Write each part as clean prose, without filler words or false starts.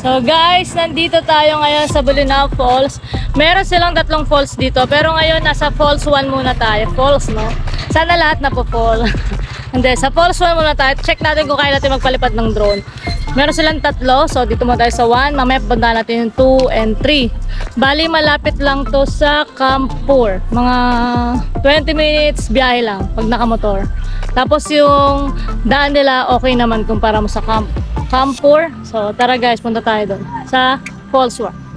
So guys, nandito tayo ngayon sa Bolinao Falls. Meron silang tatlong falls dito, pero ngayon nasa Falls 1 muna tayo. Falls, no? Sana lahat na po fall. Hindi, sa Falls 1 muna tayo. Check natin kung kaya natin magpalipad ng drone. Meron silang tatlo, so dito muna tayo sa 1. Mamaya punta natin yung 2 and 3. Bali, malapit lang to sa Campur. Mga 20 minutes biyahe lang pag nakamotor. Tapos yung daan nila okay naman kumpara mo sa Campur. So tara guys, punta tayo doon sa Falls 1.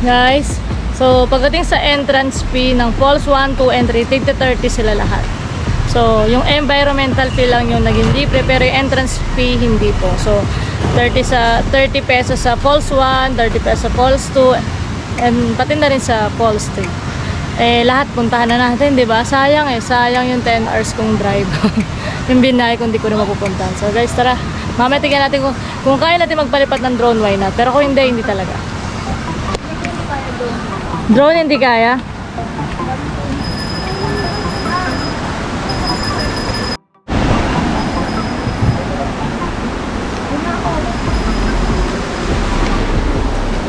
Guys, so pagdating sa entrance fee ng Falls 1, 2, and 3, tigta 30 sila lahat. So, yung environmental fee lang yung naging libre, pero yung entrance fee hindi po. So, 30 pesos sa Falls 1, 30 pesos sa Falls 2, and pati na rin sa Falls 3. Eh, lahat puntahan na natin, di ba? Sayang sayang yung 10 hours kong drive. Yung binay kung di ko na mapupuntahan. So, guys, tara. Mamaya tingnan natin kung kaya natin magpalipat ng drone, why not? Pero kung hindi talaga. Drone hindi kaya?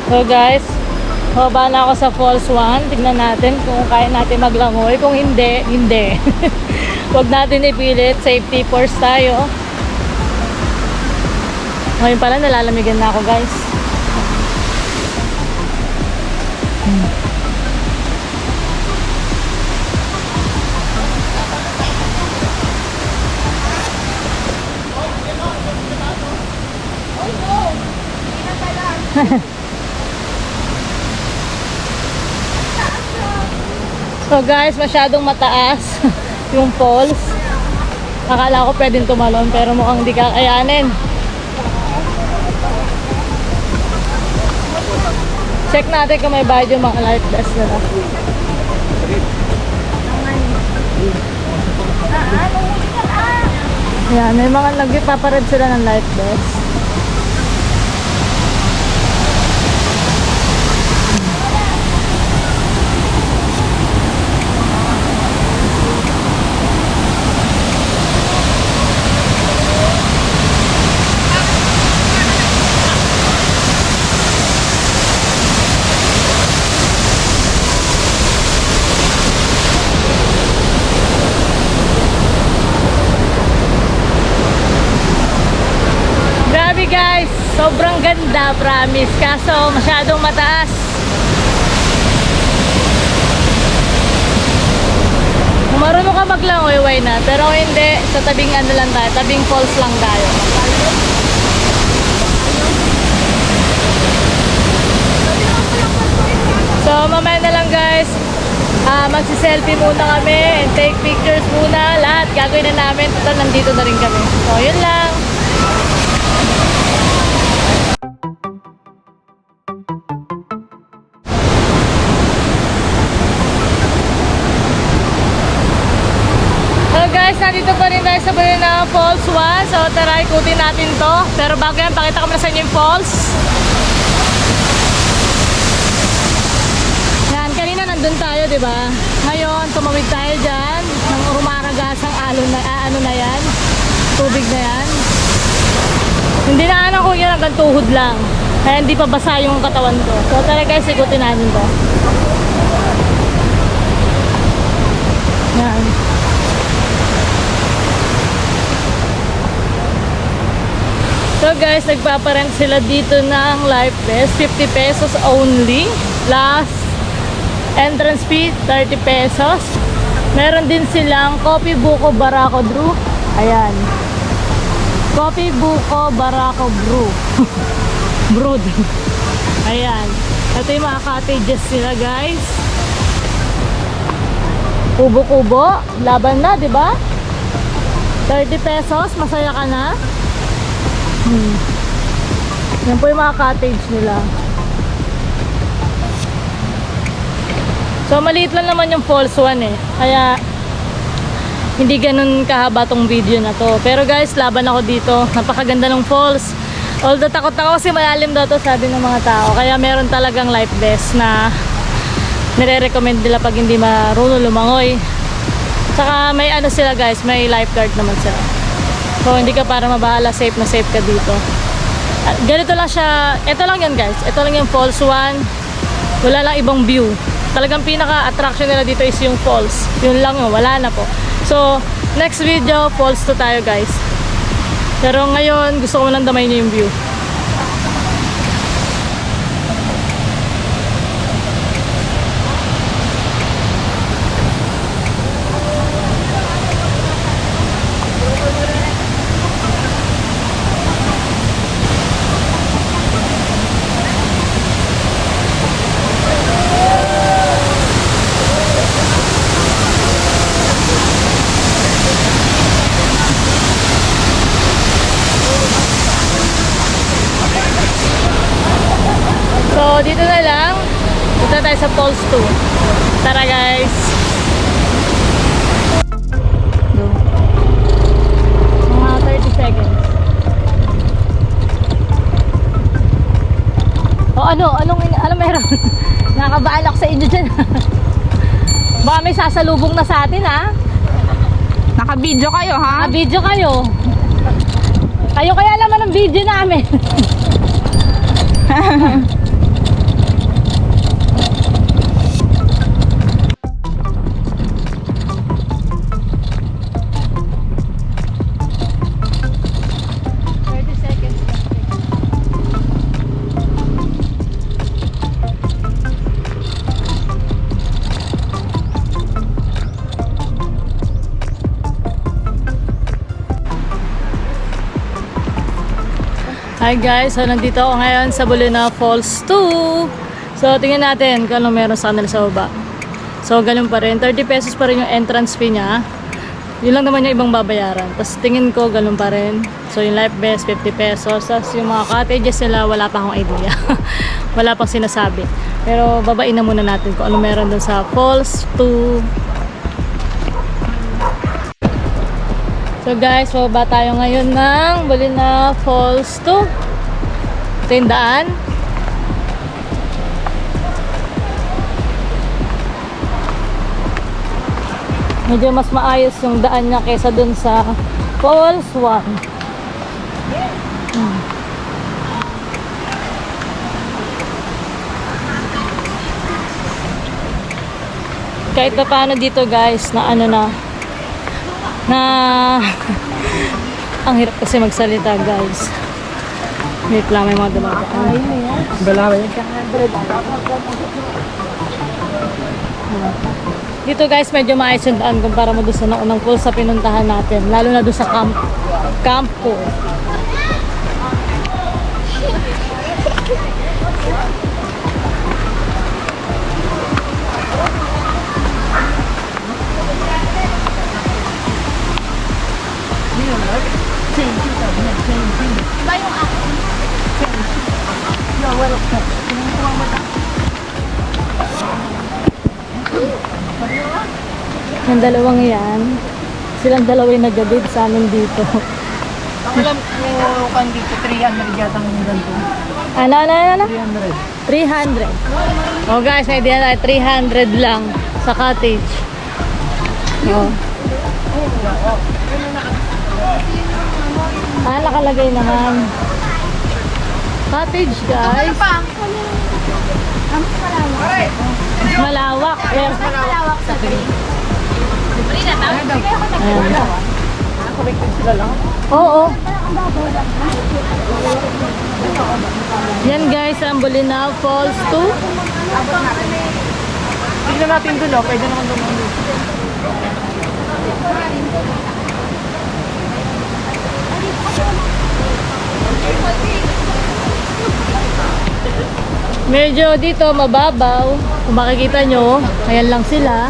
So guys, baba na ako sa Falls 1. Tignan natin kung kaya natin maglangoy. Kung hindi, hindi. Huwag natin ipilit. Safety first tayo. Ngayon pala nalalamigan na ako guys. So guys, masyadong mataas yung falls. Akala ko pwedeng tumalon pero mukhang hindi kakayanin. Check natin kung may bayad yung mga life vest nila. Yan, may mga nagpaparad sila ng life vest. Guys, sobrang ganda, promise. Kaso masyadong mataas. Kung marunong ka maglangoy, why not? Pero hindi, sa tabing ano lang tayo, tabing falls lang tayo. So mamaya na lang guys, magsi-selfie muna kami and take pictures muna. Lahat gagawin na namin. Total nandito na rin kami. So yun lang. Guys, nandito pa rin tayo sa Bolinao Falls 1. So tara, ikutin natin to. Pero bago yan, pakita ko muna sa inyo yung falls. Yan, kanina nandun tayo, di ba? Ngayon, tumawid tayo dyan. Nang rumaragasang alon na, ano na yan. Tubig na yan. Hindi na ano ko yan, hanggang tuhod lang. Kaya hindi pa basa yung katawan ko. So tara guys, ikutin natin to. Yan. So guys, nagpaparent sila dito ng life vest, 50 pesos only. Plus entrance fee, 30 pesos. Meron din silang Coffee Buko Barako Brew. Ayan. Coffee Buko Barako Brew. Brewed. Ayan. Ito yung mga cottages nila guys. Kubo-kubo. Laban na, di ba? 30 pesos, masaya ka na. Yan po yung mga cottage nila. So maliit lang naman yung falls 1 eh. Kaya hindi ganun kahaba tong video na to. Pero guys, laban ako dito. Napakaganda ng falls. Although takot ako kasi malalim daw to, sabi ng mga tao. Kaya meron talagang life vest na nire-recommend nila pag hindi marunong lumangoy. Saka may ano sila guys, may lifeguard naman sila. So hindi ka para mabahala, safe na safe ka dito. At ganito lang siya, ito lang yan guys. Ito lang yung falls 1. Wala lang ibang view. Talagang pinaka-attraction nila dito is yung falls. Yun lang yun, wala na po. So, next video, falls to tayo guys. Pero ngayon, gusto ko lang damay niyo yung view. So, dito na lang. Dito tayo sa Falls 2. Tara guys. Go. Mga 30 seconds. O anong meron? Nakakabahan ako sa inyo dyan. Baka may sasalubong na sa atin ha. Naka-video kayo, ha? Naka-video kayo. Kayo kaya naman ang video namin. Hi guys, so nandito ako ngayon sa Bulinaw Falls 2. So tingnan natin kung ano meron sa kanila sa baba. So ganun pa rin, 30 pesos pa rin yung entrance fee niya. Yun lang naman yung ibang babayaran. Tapos tingin ko ganun pa rin. So yung life vest 50 pesos. Tapos yung mga cottages nila wala pa akong idea. Wala pang sinasabi. Pero babain na muna natin kung ano meron dun sa Falls 2. So guys, baba tayo ngayon ng Bulinaw Falls 2. Ito yung daan. Medyo mas maayos yung daan niya kaysa dun sa Falls 1. Kahit pa paano dito guys, na ano na ang hirap kasi magsalita guys. Wait lang, may mga dumadaan. Dito guys, medyo maayos yung daan kumpara mo doon sa naunang pool sa pinuntahan natin. Lalo na doon sa campo. Yung dalawang yan, silang dalawa yung nag-bid sa amin dito. Ang alam ko kan dito, 300 yata ang ganito. Ano? 300. 300. Oh guys, may idea tayo, 300 lang sa cottage. Oh. Nakalagay naman. Cottage guys. Malawak. Well, Malawak sa 3. ayan. Connected sila lang. Oo. Yan guys, ang Bulinaw Falls 2. Tignan natin doon, oh. Pwede naman doon. Medyo dito mababaw. Kung makikita nyo, ayan lang sila.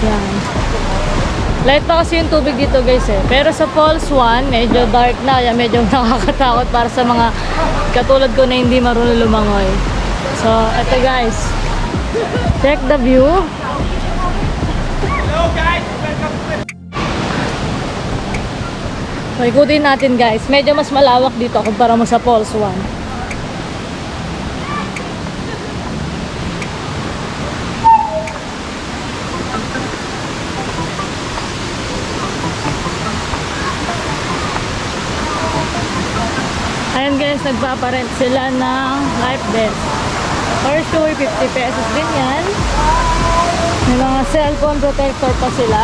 Yan. Light pa kasi yung tubig dito guys eh. Pero sa Falls 1, medyo dark na. Yan, medyo nakakatakot para sa mga katulad ko na hindi marunong lumangoy. So, eto guys. Check the view. Hello guys, welcome So, ikutin natin guys. Medyo mas malawak dito kumpara mo sa Falls 1. Ayan guys, nagpaparent sila ng life vest. For sure, 50 pesos din yan. May mga cellphone protector pa sila.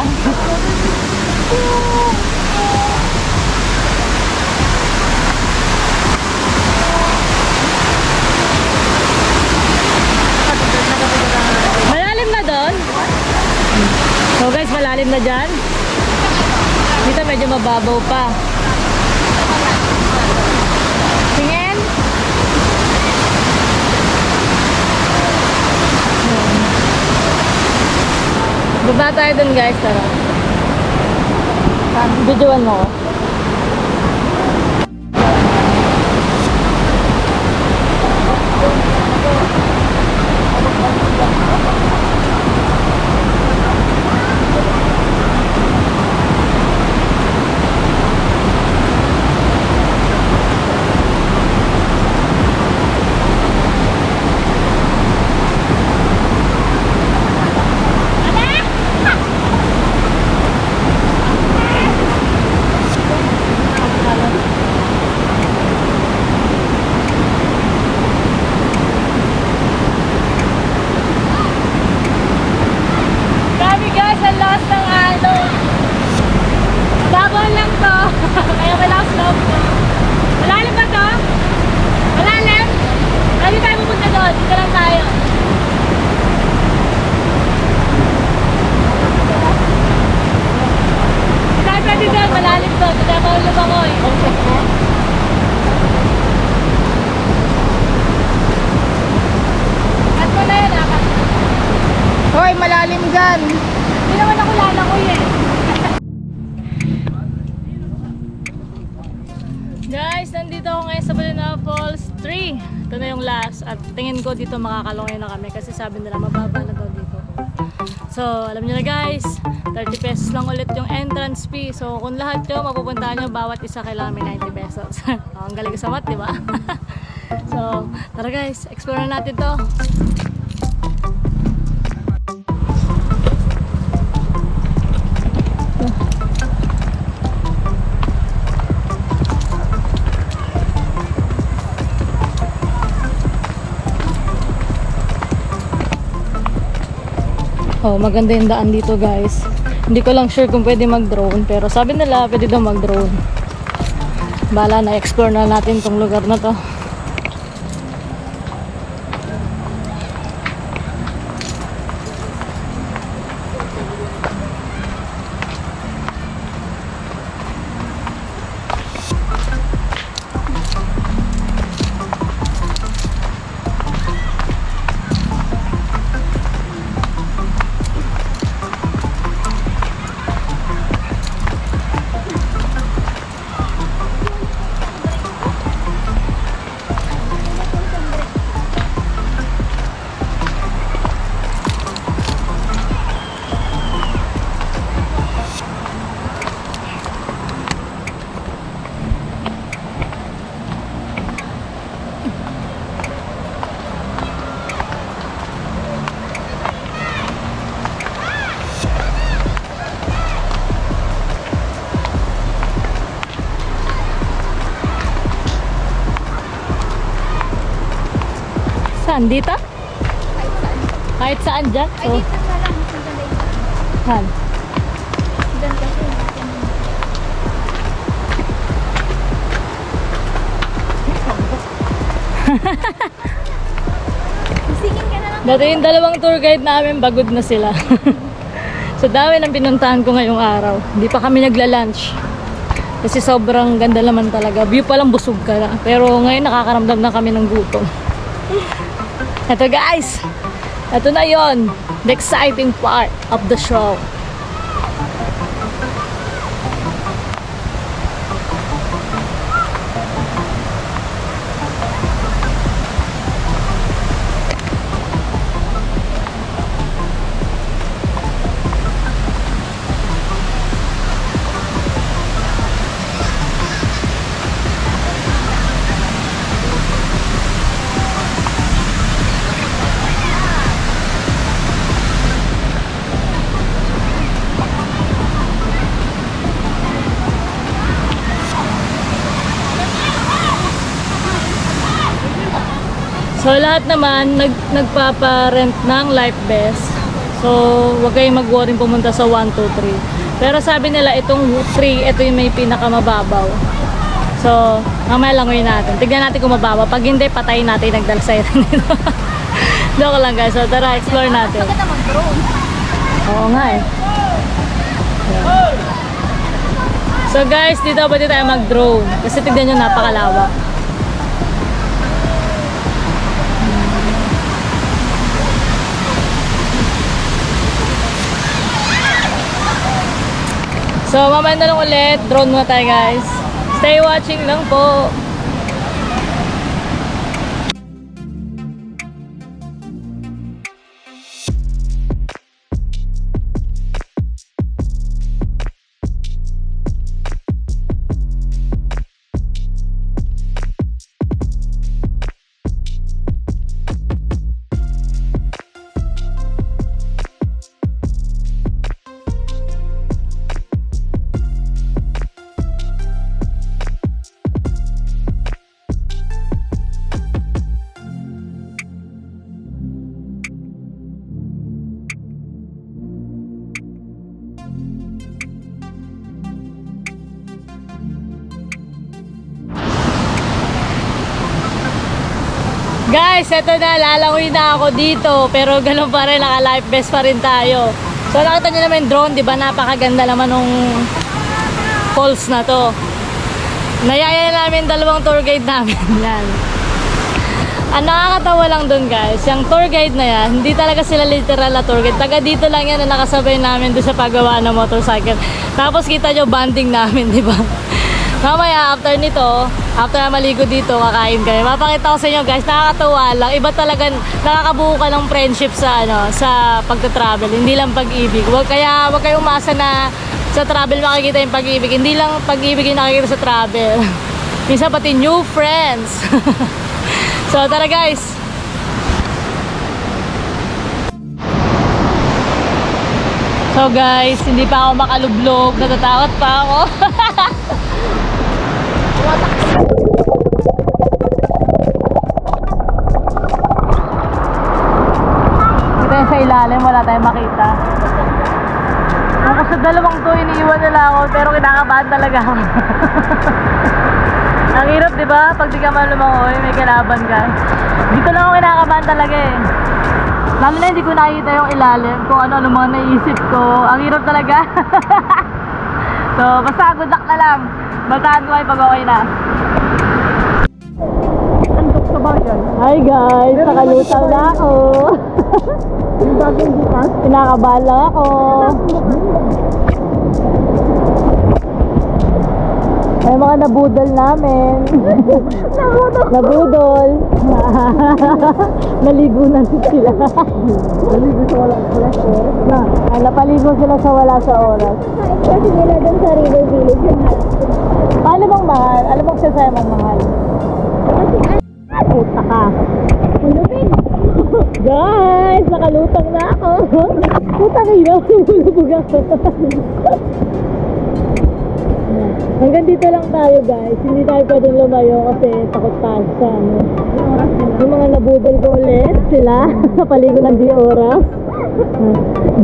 Malalim na doon. So guys, malalim na dyan. Dito medyo mababaw pa. Tingin. Baba tayo dun guys, tara. Videoan mo ko. Grabe guys, ang lakas ng alon. Babaw lang to. Kaya malakas loob ko. Malalim ba to? Malalim? Hindi tayo pupunta doon. Dito lang tayo. Hindi tayo pwede doon. Malalim to. Hindi tayo mahulog ako eh. Cut mo na yun ah. Cut mo. Hoy, malalim dyan. Hindi naman ako lalakoy eh. Guys, nandito ako ngayon sa Balinaw Falls 3. Ito na yung last. At tingin ko dito makakalungay na kami kasi sabi nila mababa na daw dito. So, alam niyo na guys, 30 pesos lang ulit yung entrance fee. So, kung lahat nyo, mapupuntahan nyo, bawat isa kailangan may 90 pesos. Oh, ang galing sa mat, di ba? So, tara guys, explore na natin to. Oh, maganda yung daan dito guys. Hindi ko lang sure kung pwede mag-drone, pero sabi nila pwede daw mag-drone. Bala na, explore na natin tong lugar na to. Saan? Dito? Kahit saan dyan? Ay, So, dito na lang. Sa ganda ito. saan? Ganda ko. Singin ka na lang. Dati yung dalawang tour guide namin, bagod na sila. So, dami ng pinuntahan ko ngayong araw. Hindi pa kami nagla-lunch. Kasi sobrang ganda naman talaga. View pa lang busog ka na. Pero ngayon nakakaramdam na kami ng gutom. Ito guys, ito na yon, the exciting part of the show. So lahat naman nagpapa-rent ng life vest. So wag kayong mag-worry pumunta sa 1, 2, 3. Pero sabi nila itong 3, ito yung may pinakamababaw. So mamaya langoyin natin. Tignan natin kung mababaw. Pag hindi, patayin natin yung nagdala sa nito. Joke lang guys. So tara, explore natin. Maganda mag-drone. Oo nga eh. Yan. So guys, dito pwede tayo mag-drone. Kasi tignan nyo, napakalawak. So mamaya na lang ulit, drone muna tayo guys. Stay watching lang po. Guys, eto na, lalangoy na ako dito. Pero ganun pa rin, naka-life vest pa rin tayo. So nakita nyo naman yung drone, di ba? Napakaganda naman nung falls na to. Nayaya namin dalawang tour guide namin. Yan. Ang nakakatawa lang dun guys, yung tour guide na yan, hindi talaga sila literal na tour guide. Taga dito lang yan na nakasabay namin doon sa paggawa ng motorcycle. Tapos kita nyo banding namin, di ba? Mamaya, after nito, after na maligo dito, kakain kayo. Mapakita ko sa inyo guys, nakakatawa lang. Iba talaga, nakakabuo ka ng friendship sa, sa pagta-travel. Hindi lang pag-ibig. Wag kayo umasa na sa travel makikita yung pag-ibig. Hindi lang pag-ibig yung nakikita sa travel. Minsan pati new friends. So, tara guys. So guys, hindi pa ako makalublog. Natatakot pa ako. Kita sa ilalim, wala tayong makita. Ako sa dalawang to, iniiwan nila ako, pero kinakabahan talaga ako. Ang hirap, di ba? Pag di ka man lumangoy, may kalaban ka. Dito lang ako kinakabahan talaga eh. Lalo na hindi ko nakikita yung ilalim, kung ano mga naisip ko. Ang hirap talaga. So, basta good luck na lang. Baltaan ko ay pag okay na. Andok sa bayan. Hi guys, nakalutang na ako. Pinakabahan lang ako. May mga nabudol namin. Nabudol. Naligo na sila. Naligo sa wala sa oras. Napaligo sila sa wala sa oras. Kasi nila doon sa River Village yung harap. Paano bang mahal? Alam mo siya sa'yo mong mahal? Puta ka. Kulupin. Guys, nakalutang na ako. Puta kayo, lumulubog ako. Hanggang dito lang tayo guys. Hindi tayo pwedeng lumayo kasi takot tayo sa ano. Yung mga nabudol ko ulit sila. Napaligo ng di oras.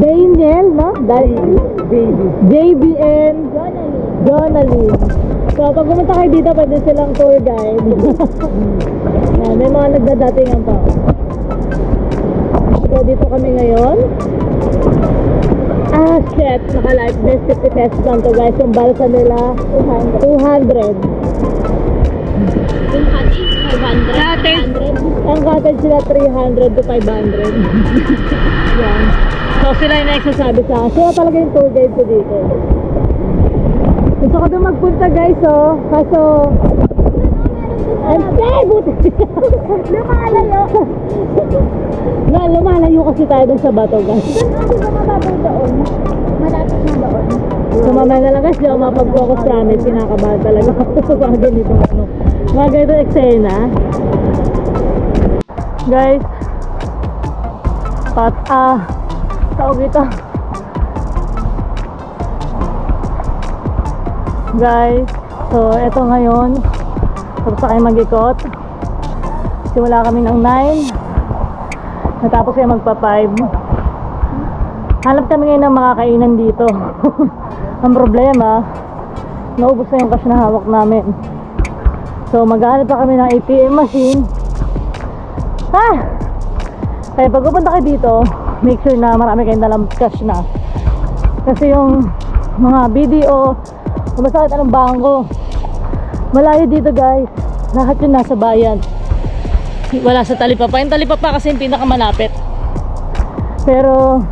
Daniel, no? JB and Jonalyn. So pag pumunta kayo dito, pwede silang tour guide. May mga nagdadatingan pa. So dito kami ngayon. Ah, shit. Naka-life vest 50 pesos lang to guys. Yung balsa nila, 200. Yung cottage, 500. Ang cottage sila, 300 to 500. Yan. So sila yung nagsasabi sa akin. Sila talaga yung tour guide ko dito. Gusto ko doon magpunta guys, oh. Kaso, I'm scared! Lumalayo. Lumalayo kasi tayo dun sa bato guys. Doon kasi bumababaw doon. Malapit na doon. So mamaya na lang guys, di ako mapag-focus promise. Kinakabahan talaga ako sa mga ganito. Mga ganito eksena. Guys, tawag ito. Guys, so eto ngayon. Tapos tayo mag-ikot. Simula kami ng 9. Natapos kaya magpa 5. Hanap kami ngayon ng mga kainan dito. Ang problema, naubos na yung cash na hawak namin. So maghanap pa kami ng ATM machine. Kaya pag pupunta kayo dito, make sure na marami kayong dalang cash na. Kasi yung mga BDO, kung basta kahit anong bangko, malayo dito guys. Lahat yun nasa bayan. Wala sa Talipapa. Yung Talipapa kasi yung pinakamalapit. Pero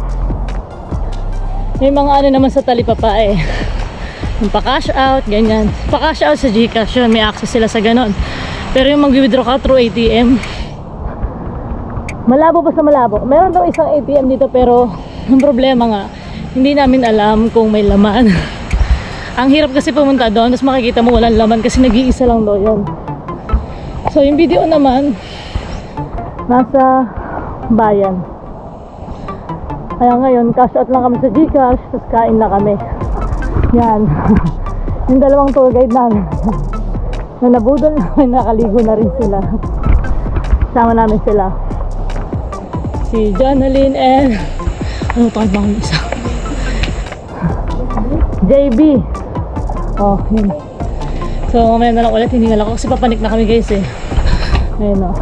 may mga ano naman sa Talipapa eh. Yung pa-cash out, ganyan. Pa-cash out sa GCash yun, may access sila sa ganon. Pero yung mag-withdraw ka through ATM, malabo pa sa malabo. Meron daw isang ATM dito pero ang problema nga, hindi namin alam kung may laman. Ang hirap kasi pumunta doon, tapos makikita mo walang laman kasi nag-iisa lang daw yun. So yung video naman, nasa bayan. Kaya ngayon, cash out lang kami sa GCash, tapos kain na kami. Yan. Yung dalawang tour guide namin na nabudol namin, nakaligo na rin sila. Sama namin sila. Si Jonalyn and ano pa bang isa? JB. Oh, yun. So mamaya na lang ulit, hindi na lang ako kasi papanik na kami guys eh. Ayun o.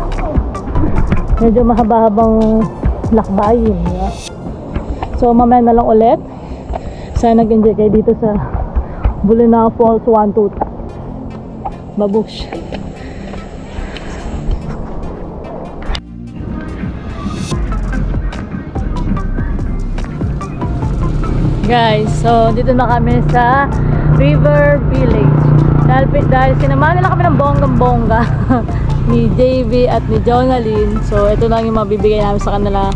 Medyo mahaba-habang lakbayin. Yeah. So mamaya na lang ulit. Sana nag-enjoy kayo dito sa Bolinao Falls 1, 2. Babush. Guys, so dito na kami sa River Village. Dahil sinamahan nila kami ng bonggang-bongga ni JB at ni Jonalyn. So ito lang yung mabibigay namin sa kanila.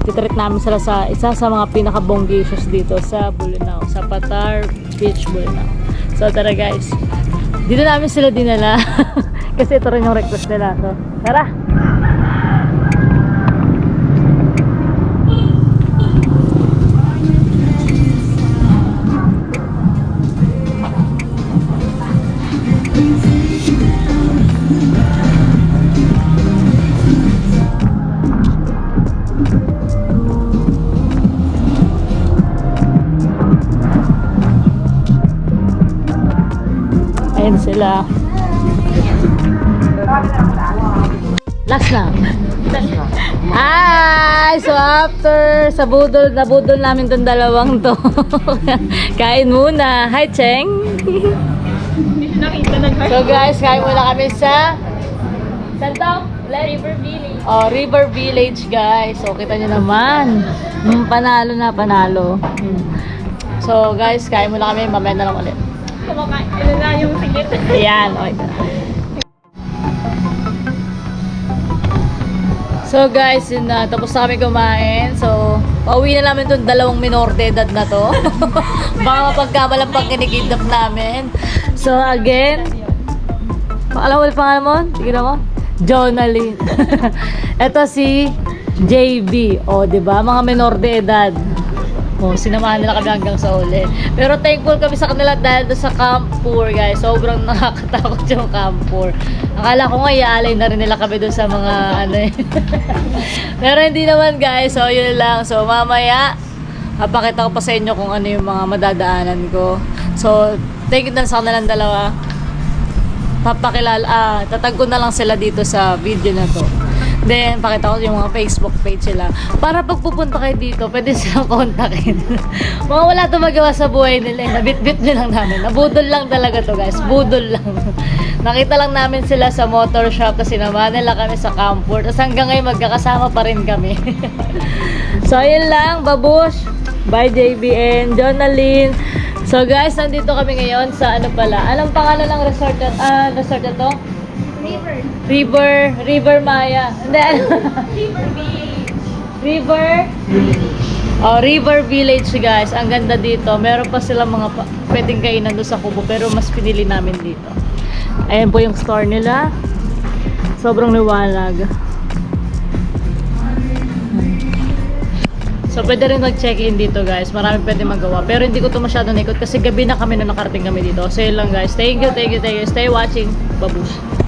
Titreat namin sila sa isa sa mga pinaka-bongacious dito sa Bolinao, sa Patar Beach, Bolinao. So tara guys, dito namin sila dinala kasi ito rin yung request nila. So tara! Ayan sila. Last na. Hi! So after sa nabudol namin tong dalawang to. Kain muna. Hi, Cheng! So guys, kain muna kami sa Santo? River Village. Oh, River Village guys. So kita nyo naman. Panalo na, panalo. So guys, kain muna kami. Mamaya na lang ulit. Kumakain na yung sigit. Ayan, okay. So guys, yun na, tapos na kami kumain. So, pauwi na namin itong dalawang minor de edad na to. Baka mapagkamalang pang kinikidnap namin. So again, alam mo yung pangalan mo? Sige na mo? Jonalyn. Ito si JB. O, diba? Mga minor de edad. Oh, sinamahan nila kami hanggang sa uli. Pero thankful kami sa kanila dahil sa Camp Poor, guys. Sobrang nakakatakot yung Camp Poor. Akala ko nga iaalay na rin nila kami doon sa mga ano eh. Pero hindi naman guys. So yun lang. So mamaya papakita ko pa sa inyo kung ano yung mga madadaanan ko. So thank you na sa kanilang dalawa. Tatag ko na lang sila dito sa video na to. Then, pakita ko yung mga Facebook page sila. Para pag pupunta kayo dito, pwede silang kontakin. Mga wala ito magawa sa buhay nila. Nabit-bit nyo lang namin. Nabudol lang talaga to guys. Budol lang. Nakita lang namin sila sa motor shop kasi naman nila kami sa Campur. Tapos hanggang ngayon magkakasama pa rin kami. So, ayun lang. Babush. Bye JB and Jonalyn. So guys, nandito kami ngayon sa ano pala. Anong pangalan ng resort na to? River Maya. Hindi, ano? River Village guys. Ang ganda dito. Meron pa silang mga pwedeng kainan doon sa Kubo pero mas pinili namin dito. Ayan po yung store nila. Sobrang liwanag. So pwede rin mag-check-in dito guys. Marami pwede magawa. Pero hindi ko to masyado naikot kasi gabi na kami na nakarating kami dito. So yun lang guys. Thank you. Stay watching. Babush.